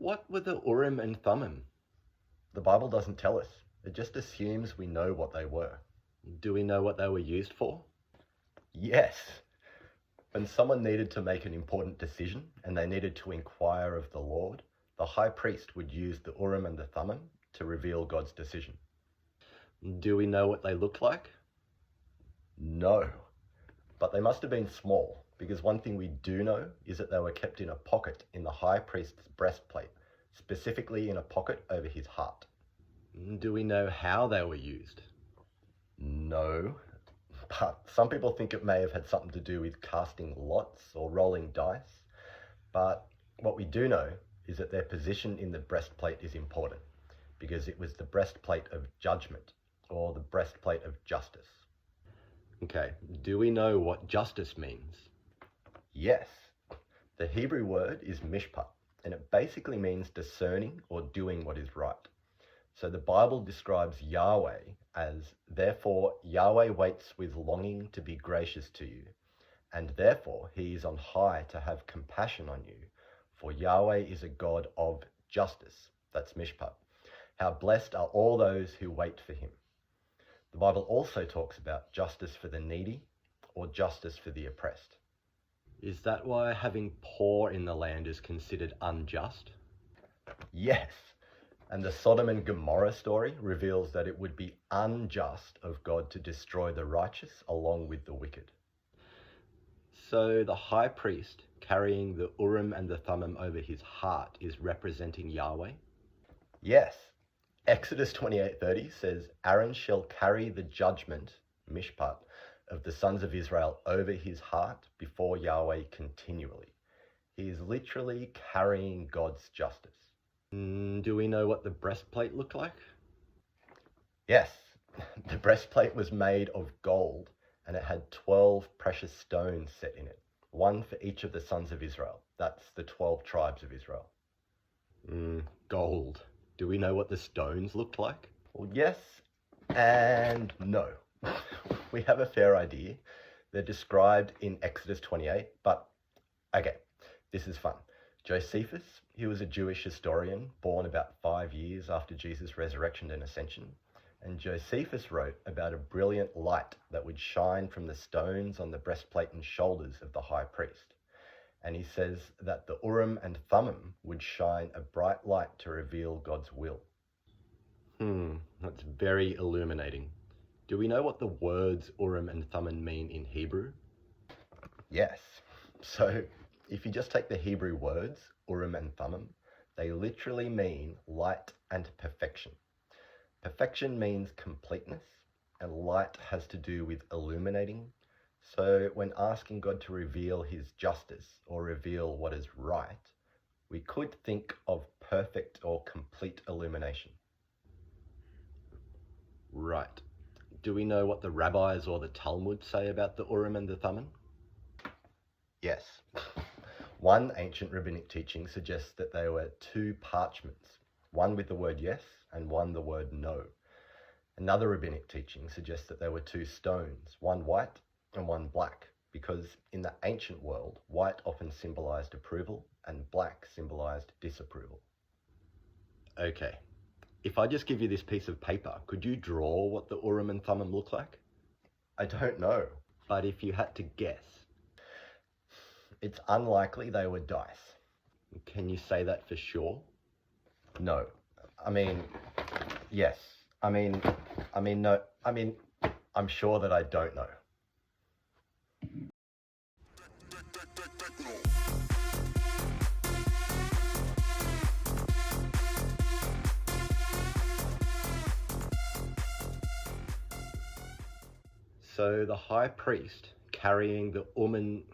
What were the Urim and Thummim? The Bible doesn't tell us. It just assumes we know what they were. Do we know what they were used for? Yes. When someone needed to make an important decision and they needed to inquire of the Lord, the high priest would use the Urim and the Thummim to reveal God's decision. Do we know what they looked like? No, but they must have been small, because one thing we do know is that they were kept in a pocket in the high priest's breastplate, specifically in a pocket over his heart. Do we know how they were used? No, but some people think it may have had something to do with casting lots or rolling dice. But what we do know is that their position in the breastplate is important, because it was the breastplate of judgment, or the breastplate of justice. Okay, do we know what justice means? Yes, the Hebrew word is mishpat, and it basically means discerning or doing what is right. So the Bible describes Yahweh as, therefore Yahweh waits with longing to be gracious to you, and therefore he is on high to have compassion on you, for Yahweh is a God of justice. That's mishpat. How blessed are all those who wait for him. The Bible also talks about justice for the needy or justice for the oppressed. Is that why having poor in the land is considered unjust? Yes, and the Sodom and Gomorrah story reveals that it would be unjust of God to destroy the righteous along with the wicked. So the high priest carrying the Urim and the Thummim over his heart is representing Yahweh? Yes, Exodus 28:30 says, Aaron shall carry the judgment, mishpat, of the sons of Israel over his heart before Yahweh continually. He is literally carrying God's justice. Do we know what the breastplate looked like? Yes, the breastplate was made of gold, and it had 12 precious stones set in it, one for each of the sons of Israel. That's the 12 tribes of Israel. Gold. Do we know what the stones looked like? Well, yes and no. We have a fair idea. They're described in Exodus 28, but okay, this is fun. Josephus, he was a Jewish historian born about 5 years after Jesus' resurrection and ascension. And Josephus wrote about a brilliant light that would shine from the stones on the breastplate and shoulders of the high priest. And he says that the Urim and Thummim would shine a bright light to reveal God's will. That's very illuminating. Do we know what the words Urim and Thummim mean in Hebrew? Yes. So if you just take the Hebrew words, Urim and Thummim, they literally mean light and perfection. Perfection means completeness, and light has to do with illuminating. So when asking God to reveal his justice or reveal what is right, we could think of perfect or complete illumination. Right. Do we know what the rabbis or the Talmud say about the Urim and the Thummim? Yes. One ancient rabbinic teaching suggests that they were two parchments, one with the word yes and one the word no. Another rabbinic teaching suggests that they were two stones, one white and one black, because in the ancient world, white often symbolized approval and black symbolized disapproval. Okay. If I just give you this piece of paper, could you draw what the Urim and Thummim look like? I don't know. But if you had to guess. It's unlikely they were dice. Can you say that for sure? No. I mean, yes. I mean, no. I mean, I'm sure that I don't know. So the high priest carrying the Urim